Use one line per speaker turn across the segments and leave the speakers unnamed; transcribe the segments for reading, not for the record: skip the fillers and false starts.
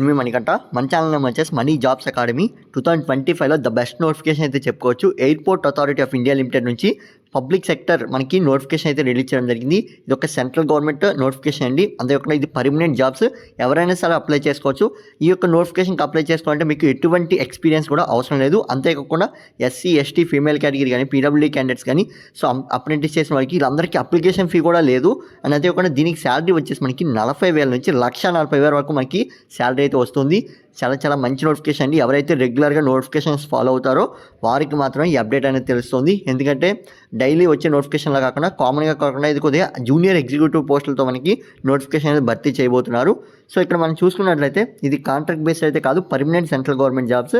మీ మణికంట మన channel name వచ్చేసి Money Jobs Academy 2025లో ద బెస్ట్ నోటిఫికేషన్ అయితే చెప్పుకోవచ్చు. Airport authority of India Limited నుంచి పబ్లిక్ సెక్టర్ మనకి నోటిఫికేషన్ అయితే రిలీజ్ చేయడం జరిగింది. ఇది ఒక సెంట్రల్ గవర్నమెంట్ నోటిఫికేషన్ అండి. అంతేకాకుండా ఇది పర్మనెంట్ జాబ్స్, ఎవరైనా సరే అప్లై చేసుకోవచ్చు. ఈ యొక్క నోటిఫికేషన్కి అప్లై చేసుకోవాలంటే మీకు ఎటువంటి ఎక్స్పీరియన్స్ కూడా అవసరం లేదు. అంతేకాకుండా ఎస్సీ ఎస్టీ ఫీమేల్ కేటగిరీ కానీ పీడబ్ల్యూడీ క్యాండిడేట్స్ కానీ సో అప్రెంటిస్ చేసిన వాళ్ళకి వీళ్ళందరికీ అప్లికేషన్ ఫీ కూడా లేదు. అండ్ అంతేకాకుండా దీనికి శాలరీ వచ్చేసి మనకి 40,000 నుంచి 1,40,000 వరకు మనకి శాలరీ అయితే వస్తుంది. చాలా మంచి నోటిఫికేషన్ అండి. ఎవరైతే రెగ్యులర్గా నోటిఫికేషన్స్ ఫాలో అవుతారో వారికి మాత్రమే ఈ అప్డేట్ అనేది తెలుస్తుంది. ఎందుకంటే డైలీ వచ్చే నోటిఫికేషన్లా కాకుండా కామన్గా కాకుండా ఇది కొద్దిగా జూనియర్ ఎగ్జిక్యూటివ్ పోస్టులతో మనకి నోటిఫికేషన్ అనేది భర్తీ చేయబోతున్నారు. సో ఇక్కడ మనం చూసుకున్నట్లయితే ఇది కాంట్రాక్ట్ బేస్డ్ అయితే కాదు, permanent central government jobs.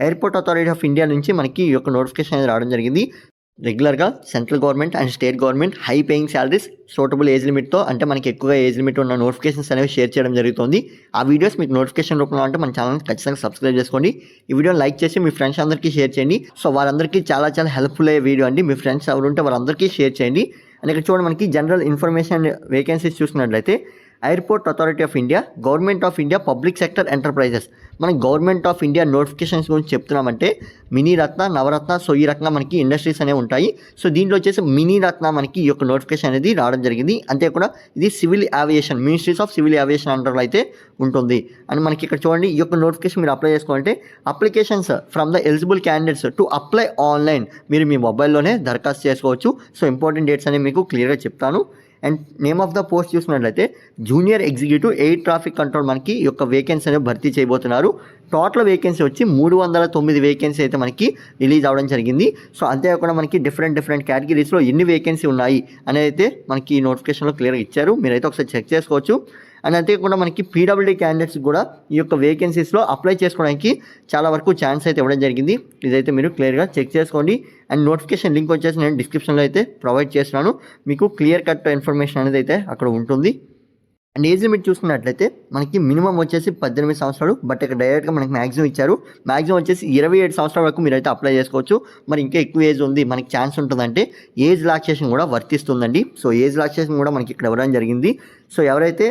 Airport authority of India నుంచి మనకి ఈ యొక్క నోటిఫికేషన్ అనేది రావడం జరిగింది. రెగ్యులర్గా central government and state government high paying salaries suitable age లిమిట్తో, అంటే మనకి ఎక్కువగా ఏజ్ లిమిట్ ఉన్న నోటిఫికేషన్స్ అనేవి షేర్ చేయడం జరుగుతుంది. ఆ వీడియోస్ మీకు నోటిఫికేషన్ రూపంలో అంటే మన ఛానల్ని ఖచ్చితంగా సబ్స్క్రైబ్ చేసుకోండి. ఈ వీడియోని లైక్ చేసి మీ ఫ్రెండ్స్ అందరికీ షేర్ చేయండి. సో వారందరికీ చాలా హెల్ప్ఫుల్ అయ్యే వీడియో అండి. మీ ఫ్రెండ్స్ ఎవరు ఉంటే వారందరికీ షేర్ చేయండి. అండ్ ఇక్కడ చూడండి మనకి జనరల్ ఇన్ఫర్మేషన్ వేకెన్సీస్ చూసుకున్నట్లయితే airport authority of India, government of India public sector enterprises. మనం గవర్నమెంట్ ఆఫ్ ఇండియా నోటిఫికేషన్స్ గురించి చెప్తున్నామంటే మినీ రత్న, నవరత్న, సో ఈ రకంగా మనకి ఇండస్ట్రీస్ అనేవి ఉంటాయి. సో దీంట్లో వచ్చేసి మినీ రత్న మనకి ఈ యొక్క నోటిఫికేషన్ అనేది రావడం జరిగింది. అంతేకాకుండా ఇది civil aviation, ministries of civil aviation అండర్లో అయితే ఉంటుంది. అండ్ మనకి ఇక్కడ చూడండి ఈ యొక్క నోటిఫికేషన్ మీరు అప్లై చేసుకోవాలంటే applications from the eligible candidates to apply online, మీరు మీ మొబైల్లోనే దరఖాస్తు చేసుకోవచ్చు. సో ఇంపార్టెంట్ డేట్స్ అనేవి మీకు క్లియర్గా చెప్తాను. And name of the post చూసినట్లయితే junior executive air traffic control మనకి ఈ యొక్క వేకెన్సీ అనేది భర్తీ చేయబోతున్నారు. టోటల్ వేకెన్సీ వచ్చి 309 వేకెన్సీ అయితే మనకి రిలీజ్ అవ్వడం జరిగింది. సో అంతేకాకుండా మనకి డిఫరెంట్ కేటగిరీస్లో ఎన్ని వేకెన్సీ ఉన్నాయి అనేది అయితే మనకి ఈ నోటిఫికేషన్లో క్లియర్గా ఇచ్చారు. మీరైతే ఒకసారి చెక్ చేసుకోవచ్చు. అండ్ అంతేకాకుండా మనకి పీడబ్ల్యూడీ క్యాండిడేట్స్ కూడా ఈ యొక్క వేకెన్సీస్లో అప్లై చేసుకోవడానికి చాలా వరకు ఛాన్స్ అయితే ఇవ్వడం జరిగింది. ఇదైతే మీరు క్లియర్గా చెక్ చేసుకోండి. అండ్ నోటిఫికేషన్ లింక్ వచ్చేసి నేను డిస్క్రిప్షన్లో అయితే ప్రొవైడ్ చేస్తున్నాను. మీకు క్లియర్ కట్ ఇన్ఫర్మేషన్ అనేది అయితే అక్కడ ఉంటుంది. అండ్ ఏజ్ లిమిట్ చూసుకున్నట్లయితే మనకి మినిమం వచ్చేసి 18 సంవత్సరాలు, బట్ ఇక్కడ డైరెక్ట్గా మనకి మ్యాక్సిమం ఇచ్చారు. మ్యాక్సిమం వచ్చేసి 27 సంవత్సరాల వరకు మీరైతే అప్లై చేసుకోవచ్చు. మరి ఇంకా ఎక్కువ ఏజ్ ఉంది మనకి ఛాన్స్ ఉంటుందంటే ఏజ్ రిలాక్సేషన్ కూడా వర్తిస్తుందండి. సో ఏజ్ రిలాక్సేషన్ కూడా మనకి ఇక్కడ ఇవ్వడం జరిగింది. సో ఎవరైతే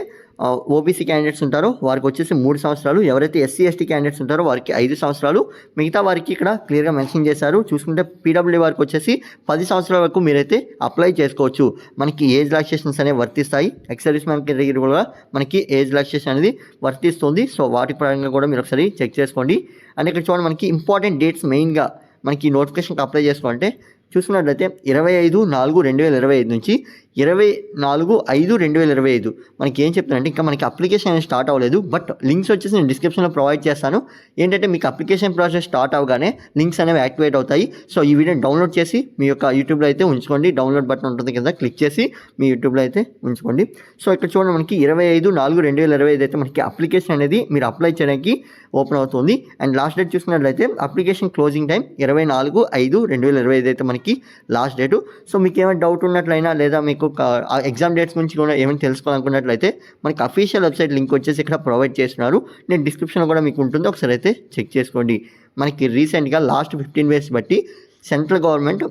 ఓబీసీ క్యాండిడేట్స్ ఉంటారో వారికి వచ్చేసి 3 సంవత్సరాలు, ఎవరైతే ఎస్సీ ఎస్టీ క్యాండిడేట్స్ ఉంటారో వారికి 5 సంవత్సరాలు, మిగతా వారికి ఇక్కడ క్లియర్గా మెన్షన్ చేశారు. చూసుకుంటే పీడబ్ల్యూడీ వారికి వచ్చేసి 10 సంవత్సరాల వరకు మీరైతే అప్లై చేసుకోవచ్చు. మనకి ఏజ్ రిలాక్సేషన్స్ అనేవి వర్తిస్తాయి. ఎక్స్ మ్యాన్ కేటగిరీ కూడా మనకి ఏజ్ రిలాక్సేషన్ అనేది వర్తిస్తుంది. సో వాటి పరంగా కూడా మీరు ఒకసారి చెక్ చేసుకోండి. అండ్ ఇక్కడ చూడండి మనకి ఇంపార్టెంట్ డేట్స్ మెయిన్గా మనకి నోటిఫికేషన్కి అప్లై చేసుకోవాలంటే చూసుకున్నట్లయితే 25/4/2025 నుంచి 24/5/2025 మనకి ఏం చెప్తానంటే ఇంకా మనకి అప్లికేషన్ అనేది స్టార్ట్ అవ్వలేదు. బట్ లింక్స్ వచ్చేసి నేను డిస్క్రిప్షన్లో ప్రొవైడ్ చేస్తాను. ఏంటంటే మీకు అప్లికేషన్ ప్రాసెస్ స్టార్ట్ అవగానే లింక్స్ అనేవి యాక్టివేట్ అవుతాయి. సో ఈ వీడియోని డౌన్లోడ్ చేసి మీ యొక్క యూట్యూబ్లో అయితే ఉంచుకోండి. డౌన్లోడ్ బటన్ ఉంటుంది కింద, క్లిక్ చేసి మీ యూట్యూబ్లో అయితే ఉంచుకోండి. సో ఇక్కడ చూడండి మనకి 25/4/2025 అయితే మనకి అప్లికేషన్ అనేది మీరు అప్లై చేయడానికి ఓపెన్ అవుతుంది. అండ్ లాస్ట్ డేట్ చూసుకున్నట్లయితే అప్లికేషన్ క్లోజింగ్ టైం 24/5/2025 అయితే మనకి లాస్ట్ డేటు. సో మీకు ఏమైనా డౌట్ ఉన్నట్లయినా లేదా మీకు ఎగ్జామ్ డేట్స్ గురించి కూడా ఏమైనా తెలుసుకోవాలనుకున్నట్లయితే మనకి అఫీషియల్ వెబ్సైట్ లింక్ వచ్చేసి ఇక్కడ ప్రొవైడ్ చేస్తున్నారు. నేను డిస్క్రిప్షన్లో కూడా మీకు ఉంటుంది, ఒకసారి అయితే చెక్ చేసుకోండి. మనకి రీసెంట్గా లాస్ట్ 15 డేస్ బట్టి సెంట్రల్ గవర్నమెంట్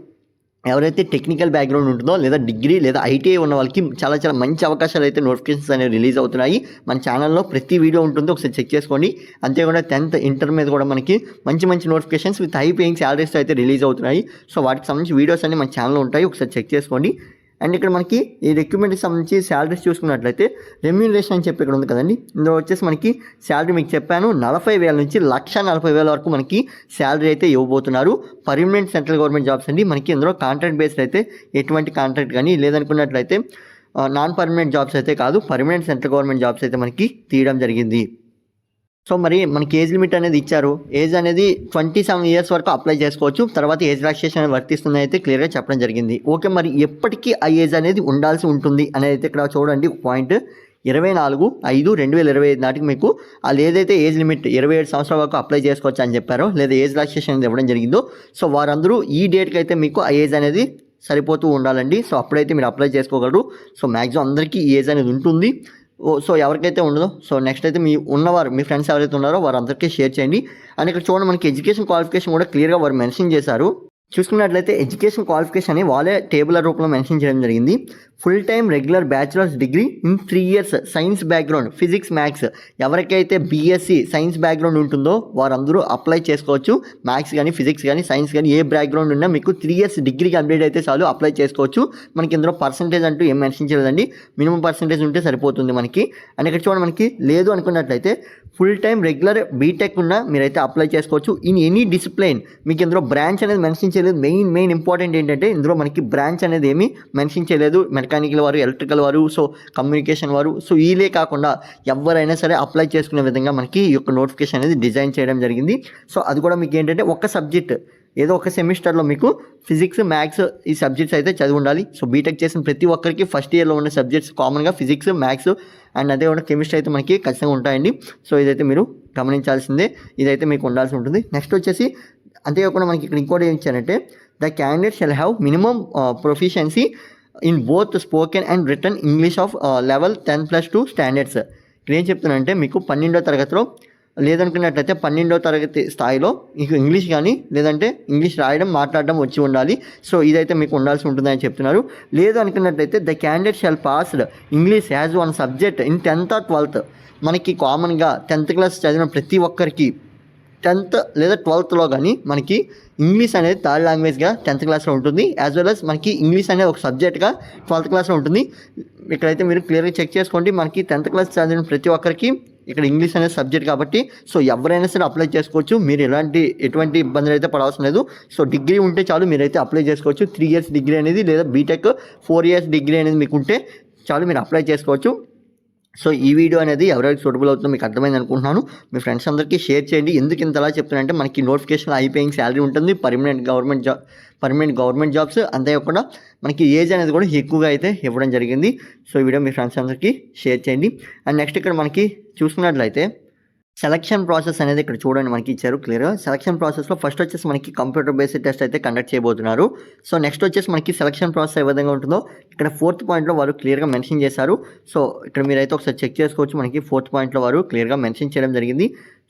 ఎవరైతే టెక్నికల్ బ్యాక్గ్రౌండ్ ఉంటుందో లేదా డిగ్రీ లేదా ఐటీఐ ఉన్న వాళ్ళకి చాలా మంచి అవకాశాలు అయితే నోటిఫికేషన్స్ అనేవి రిలీజ్ అవుతున్నాయి. మన ఛానల్లో ప్రతి వీడియో ఉంటుందో ఒకసారి చెక్ చేసుకోండి. అంతేకాకుండా 10th ఇంటర్ మీద కూడా మనకి మంచి notifications with high paying salaries అయితే రిలీజ్ అవుతున్నాయి. సో వాటికి సంబంధించి వీడియోస్ అన్ని మన ఛానల్లో ఉంటాయి, ఒకసారి చెక్ చేసుకోండి. అండ్ ఇక్కడ మనకి ఈ రిక్రూట్మెంట్కి సంబంధించి శాలరీస్ చూసుకున్నట్లయితే రెమ్యూనరేషన్ అని చెప్పి ఇక్కడ ఉంది కదండి. ఇందులో వచ్చేసి మనకి శాలరీ మీకు చెప్పాను 40,000 నుంచి 1,40,000 వరకు మనకి శాలరీ అయితే ఇవ్వబోతున్నారు. పర్మనెంట్ సెంట్రల్ గవర్నమెంట్ జాబ్స్ అండి. మనకి ఇందులో కాంట్రాక్ట్ బేస్డ్ అయితే ఎటువంటి కాంట్రాక్ట్ కానీ లేదనుకున్నట్లయితే నాన్ పర్మనెంట్ జాబ్స్ అయితే కాదు, పర్మనెంట్ సెంట్రల్ గవర్నమెంట్ జాబ్స్ అయితే మనకి తీయడం జరిగింది. సో మరి మనకి ఏజ్ లిమిట్ అనేది ఇచ్చారు. ఏజ్ అనేది 27 ఇయర్స్ వరకు అప్లై చేసుకోవచ్చు. తర్వాత ఏజ్ రిలాక్సేషన్ అనేది వర్తిస్తుంది అయితే క్లియర్గా చెప్పడం జరిగింది. ఓకే, మరి ఎప్పటికీ ఆ ఏజ్ అనేది ఉండాల్సి ఉంటుంది అనేది అయితే ఇక్కడ చూడండి పాయింట్. 24/5/2025 నాటికి మీకు వాళ్ళు ఏదైతే ఏజ్ లిమిట్ 27 సంవత్సరాల వరకు అప్లై చేసుకోవచ్చు అని చెప్పారో లేదా ఏజ్ రిలాక్సేషన్ అనేది ఇవ్వడం జరిగిందో, సో వారందరూ ఈ డేట్కి అయితే మీకు ఆ ఏజ్ అనేది సరిపోతూ ఉండాలండి. సో అప్పుడైతే మీరు అప్లై చేసుకోగలరు. సో మ్యాక్సిమం అందరికీ ఈ ఏజ్ అనేది ఉంటుంది. సో ఎవరికైతే ఉండదో సో నెక్స్ట్ అయితే మీ ఫ్రెండ్స్ ఎవరైతే ఉన్నారో వారందరికీ షేర్ చేయండి. అండ్ ఇక్కడ చూడండి మనకి ఎడ్యుకేషన్ క్వాలిఫికేషన్ కూడా క్లియర్గా వారు మెన్షన్ చేశారు. చూసుకున్నట్లయితే ఎడ్యుకేషన్ క్వాలిఫికేషన్ అని వాళ్ళే టేబులర్ రూపంలో మెన్షన్ చేయడం జరిగింది. Full time regular bachelors degree in 3 years science background, physics, maths. ఎవరికైతే బీఎస్సీ సైన్స్ బ్యాక్గ్రౌండ్ ఉంటుందో వారందరూ అప్లై చేసుకోవచ్చు. మ్యాథ్స్ కానీ, ఫిజిక్స్ కానీ, సైన్స్ కానీ ఏ బ్యాక్గ్రౌండ్ ఉన్నా మీకు 3 years డిగ్రీ కంప్లీట్ అయితే చాలు అప్లై చేసుకోవచ్చు. మనకి ఇందులో పర్సంటేజ్ అంటూ ఏం మెన్షన్ చేయలేదండి, మినిమం పర్సంటేజ్ ఉంటే సరిపోతుంది మనకి. అండ్ ఇక్కడ చూడండి, మనకి లేదు అనుకున్నట్లయితే ఫుల్ టైమ్ రెగ్యులర్ బీటెక్ ఉన్న మీరైతే అప్లై చేసుకోవచ్చు ఇన్ ఎనీ డిసిప్లైన్. మీకు ఇందులో బ్రాంచ్ అనేది మెన్షన్ చేయలేదు. మెయిన్ ఇంపార్టెంట్ ఏంటంటే ఇందులో మనకి బ్రాంచ్ అనేది ఏమీ మెన్షన్ చేయలేదు. మెకానికల్ వారు, ఎలక్ట్రికల్ వారు, సో కమ్యూనికేషన్ వారు, సో వీలే కాకుండా ఎవరైనా సరే అప్లై చేసుకునే విధంగా మనకి ఈ యొక్క నోటిఫికేషన్ అనేది డిజైన్ చేయడం జరిగింది. సో అది కూడా మీకు ఏంటంటే ఒక సబ్జెక్ట్ ఏదో ఒక సెమిస్టర్లో మీకు ఫిజిక్స్, మ్యాథ్స్ ఈ సబ్జెక్ట్స్ అయితే చదివి ఉండాలి. సో బీటెక్ చేసిన ప్రతి ఒక్కరికి ఫస్ట్ ఇయర్లో ఉన్న సబ్జెక్ట్స్ కామన్గా ఫిజిక్స్, మ్యాథ్స్ అండ్ అదే కూడా కెమిస్ట్రీ అయితే మనకి ఖచ్చితంగా ఉంటాయండి. సో ఇదైతే మీరు గమనించాల్సిందే, ఇదైతే మీకు ఉండాల్సి ఉంటుంది. నెక్స్ట్ వచ్చేసి అంతేకాకుండా మనకి ఇక్కడ ఇంకోటి ఏం ఇచ్చారంటే the candidate shall have minimum proficiency in both spoken and return English of level 10+2 standards. ఇక్కడ ఏం చెప్తున్నానంటే మీకు 12వ తరగతిలో లేదనుకున్నట్లయితే 12వ తరగతి స్థాయిలో మీకు ఇంగ్లీష్ కానీ లేదంటే ఇంగ్లీష్ రాయడం, మాట్లాడడం వచ్చి ఉండాలి. సో ఇదైతే మీకు ఉండాల్సి ఉంటుందని చెప్తున్నారు. లేదు అనుకున్నట్లయితే the candidate shall passed English as one subject in 10th or 12th. మనకి కామన్గా 10th క్లాస్ చదివిన ప్రతి ఒక్కరికి 10th లేదా 12thలో కానీ మనకి ఇంగ్లీష్ అనేది థర్డ్ లాంగ్వేజ్గా 10th క్లాస్లో ఉంటుంది. యాజ్ వెల్ as మనకి ఇంగ్లీష్ అనేది ఒక సబ్జెక్ట్గా 12th క్లాస్లో ఉంటుంది. ఇక్కడైతే మీరు క్లియర్గా చెక్ చేసుకోండి. మనకి 10th క్లాస్ చదివిన ప్రతి ఒక్కరికి ఇక్కడ ఇంగ్లీష్ అనేది సబ్జెక్ట్ కాబట్టి సో ఎవరైనా సరే అప్లై చేసుకోవచ్చు. మీరు ఎటువంటి ఇబ్బందులు అయితే పడవలసిన లేదు. సో డిగ్రీ ఉంటే చాలు, మీరైతే అప్లై చేసుకోవచ్చు. 3 years డిగ్రీ అనేది లేదా బీటెక్ 4 years డిగ్రీ అనేది మీకు ఉంటే చాలు, మీరు అప్లై చేసుకోవచ్చు. సో ఈ వీడియో అనేది ఎవరైతే సూటబుల్ అవుతుందో మీకు అర్థమైంది అనుకుంటున్నాను. మీ ఫ్రెండ్స్ అందరికీ షేర్ చేయండి. ఎందుకు ఇంతలా చెప్తున్నానంటే మనకి నోటిఫికేషన్ అయిపోయింగ్ శాలరీ ఉంటుంది, పర్మనెంట్ గవర్నమెంట్ జాబ్స్, అంతేకాకుండా మనకి ఏజ్ అనేది కూడా ఎక్కువగా అయితే ఇవ్వడం జరిగింది. సో ఈ వీడియో మీ ఫ్రెండ్స్ అందరికీ షేర్ చేయండి. అండ్ నెక్స్ట్ ఇక్కడ మనకి చూసుకున్నట్లయితే సెలక్షన్ ప్రాసెస్ అనేది ఇక్కడ చూడండి మనకి ఇచ్చారు క్లియర్గా. సెలక్షన్ ప్రాసెస్లో ఫస్ట్ వచ్చేసి మనకి కంప్యూటర్ బేస్డ్ టెస్ట్ అయితే కండక్ట్ చేయబోతున్నారు. సో నెక్స్ట్ వచ్చేసి మనకి సెలక్షన్ ప్రాసెస్ ఏ విధంగా ఉంటుందో ఇక్కడ 4th పాయింట్లో వారు క్లియర్గా మెన్షన్ చేశారు. సో ఇక్కడ మీరైతే ఒకసారి చెక్ చేసుకోవచ్చు. మనకి 4th పాయింట్లో వారు క్లియర్గా మెన్షన్ చేయడం జరిగింది.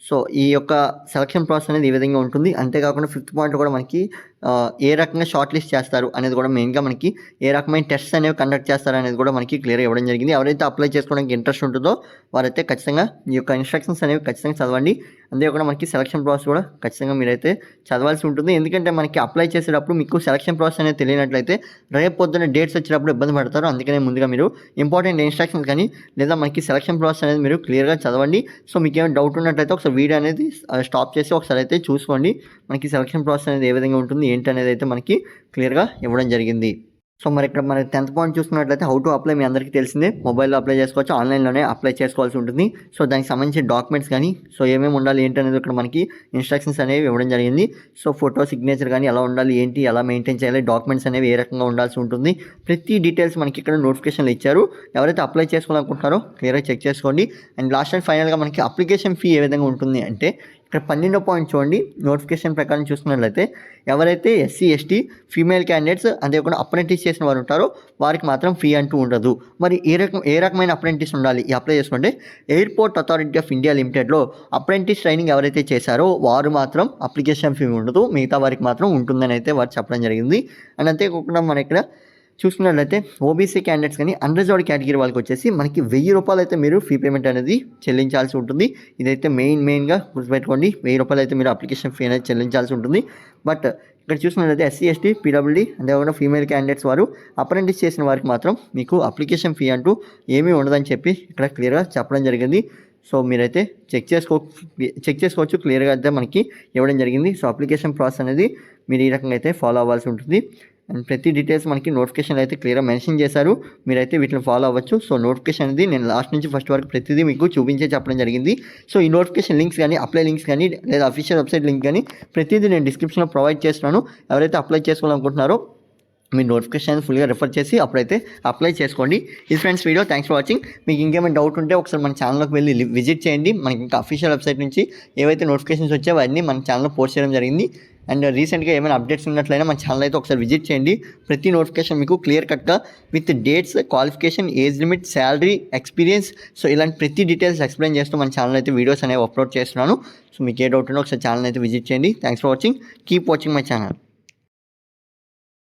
సో ఈ యొక్క సెలక్షన్ ప్రాసెస్ అనేది ఈ విధంగా ఉంటుంది. అంతేకాకుండా 5th పాయింట్లో కూడా మనకి ఏ రకంగా షార్ట్ లిస్ట్ చేస్తారు అనేది కూడా మెయిన్గా మనకి ఏ రకమైన టెస్ట్స్ అనేవి కండక్ట్ చేస్తారు అనేది కూడా మనకి క్లియర్గా ఇవ్వడం జరిగింది. ఎవరైతే అప్లై చేసుకోవడానికి ఇంట్రెస్ట్ ఉంటుందో వారైతే ఖచ్చితంగా ఈ యొక్క ఇన్స్ట్రక్షన్స్ అనేవి ఖచ్చితంగా చదవండి. అంతేకాకుండా మనకి సెలక్షన్ ప్రాసెస్ కూడా ఖచ్చితంగా మీరైతే చదవాల్సి ఉంటుంది. ఎందుకంటే మనకి అప్లై చేసేటప్పుడు మీకు సెలక్షన్ ప్రాసెస్ అనేది తెలియనట్లయితే రేపు పొద్దున్న డేట్స్ వచ్చినప్పుడు ఇబ్బంది పడతారు. అందుకనే ముందుగా మీరు ఇంపార్టెంట్ ఇన్స్ట్రక్షన్స్ కానీ లేదా మనకి సెలక్షన్ ప్రాసెస్ అనేది మీరు క్లియర్గా చదవండి. సో మీకు ఏమైనా డౌట్ ఉన్నట్లయితే ఒకసారి వీడియో అనేది స్టాప్ చేసి ఒకసారి అయితే చూసుకోండి. మనకి సెలక్షన్ ప్రాసెస్ అనేది ఏ విధంగా ఉంటుంది ఏంటి అనేది అయితే మనకి క్లియర్గా ఇవ్వడం జరిగింది. సో మరి ఇక్కడ మన 10th పాయింట్ చూసుకున్నట్లయితే హౌ టు అప్లై మీ అందరికీ తెలిసిందే. మొబైల్లో అప్లై చేసుకోవచ్చు, ఆన్లైన్లోనే అప్లై చేసుకోవాల్సి ఉంటుంది. సో దానికి సంబంధించిన డాక్యుమెంట్స్ కానీ సో ఏమేమి ఉండాలి ఏంటి అనేది ఇక్కడ మనకి ఇన్స్ట్రక్షన్స్ అనేవి ఇవ్వడం జరిగింది. సో ఫోటో, సిగ్నేచర్ కానీ ఎలా ఉండాలి, ఏంటి, ఎలా మెయింటైన్ చేయాలి, డాక్యుమెంట్స్ అనేవి ఏ రకంగా ఉండాల్సి ఉంటుంది, ప్రతి డీటెయిల్స్ మనకి ఇక్కడ నోటిఫికేషన్లు ఇచ్చారు. ఎవరైతే అప్లై చేసుకోవాలనుకుంటున్నారో క్లియర్గా చెక్ చేసుకోండి. అండ్ లాస్ట్ అండ్ ఫైనల్గా మనకి అప్లికేషన్ ఫీ ఏ విధంగా ఉంటుంది అంటే ఇక్కడ 12వ పాయింట్ చూడండి. నోటిఫికేషన్ ప్రకారం చూసుకున్నట్లయితే ఎవరైతే SC, ST ఫీమేల్ క్యాండిడేట్స్ అంతేకాకుండా అప్రెంటిస్ చేసిన వారు ఉంటారో వారికి మాత్రం ఫీ అంటూ ఉండదు. మరి ఏ రకమైన అప్రెంటిస్ ఉండాలి ఈ అప్లై చేసుకుంటే ఎయిర్పోర్ట్ అథారిటీ ఆఫ్ ఇండియా లిమిటెడ్లో అప్రెంటిస్ ట్రైనింగ్ ఎవరైతే చేశారో వారు మాత్రం అప్లికేషన్ ఫీ ఉండదు, మిగతా వారికి మాత్రం ఉంటుందని అయితే వారు చెప్పడం జరిగింది. అండ్ అంతేకాకుండా మన ఇక్కడ చూసుకున్నట్లయితే ఓబీసీ క్యాండిడేట్స్ కానీ అన్రిజర్వ్డ్ కేటగిరీ వాళ్ళకి వచ్చేసి మనకి 1000 రూపాయలు అయితే మీరు ఫీ పేమెంట్ అనేది చెల్లించాల్సి ఉంటుంది. ఇదైతే మెయిన్గా గుర్తుపెట్టుకోండి. 1000 రూపాయలు అయితే మీరు అప్లికేషన్ ఫీ అనేది చెల్లించాల్సి ఉంటుంది. బట్ ఇక్కడ చూసుకున్నట్లయితే SC, ST, PWD అంతేకాకుండా ఫీమేల్ క్యాండిడేట్స్ వారు అప్రెంటిస్ చేసిన వారికి మాత్రం మీకు అప్లికేషన్ ఫీ అంటూ ఏమీ ఉండదని చెప్పి ఇక్కడ క్లియర్గా చెప్పడం జరిగింది. సో మీరైతే చెక్ చేసుకోవచ్చు క్లియర్గా అయితే మనకి ఇవ్వడం జరిగింది. సో అప్లికేషన్ ప్రాసెస్ అనేది మీరు ఈ రకంగా అయితే ఫాలో అవ్వాల్సి ఉంటుంది. అండ్ ప్రతి డీటెయిల్స్ మనకి నోటిఫికేషన్ అయితే క్లియర్గా మెన్షన్ చేశారు. మీరైతే వీటిని ఫాలో అవ్వచ్చు. సో నోటిఫికేషన్ అనేది నేను లాస్ట్ నుంచి ఫస్ట్ వరకు ప్రతిదీ మీకు చెప్పడం జరిగింది. సో ఈ నోటిఫికేషన్ లింక్స్ కానీ అప్లై లింక్స్ కానీ లేదా అఫీషియల్ వెబ్సైట్ లింక్ కానీ ప్రతిదీ నేను డిస్క్రిప్షన్లో ప్రొవైడ్ చేస్తున్నాను. ఎవరైతే అప్లై చేసుకోవాలనుకుంటున్నారో మీ నోటిఫికేషన్ ఫుల్గా రెఫర్ చేసి అప్పుడైతే అప్లై చేసుకోండి. ఇది friends video. Thanks for watching. మీకు ఇంకేమైనా డౌట్ ఉంటే ఒకసారి మన ఛానల్లోకి వెళ్ళి విజిట్ చేయండి. మనకి ఇంకా అఫీషియల్ వెబ్సైట్ నుంచి ఏవైతే నోటిఫికేషన్స్ వచ్చాయో అవన్నీ మన ఛానల్లో పోస్ట్ చేయడం జరిగింది. అండ్ రీసెంట్గా ఏమైనా అప్డేట్స్ ఉన్నట్లయినా మన ఛానల్ అయితే ఒకసారి విజిట్ చేయండి. ప్రతి నోటిఫికేషన్ మీకు క్లియర్ కట్గా with dates, qualification, age limit, salary, experience so ఇలాంటి ప్రతి డీటెయిల్స్ ఎక్స్ప్లెయిన్ చేస్తూ మన ఛానల్ అయితే వీడియోస్ అనేవి అప్లోడ్ చేస్తున్నాను. సో మీకు ఏ డౌట్ ఉన్నా ఒకసారి ఛానల్ అయితే విజిట్ చేయండి. Thanks for watching. Keep watching my channel.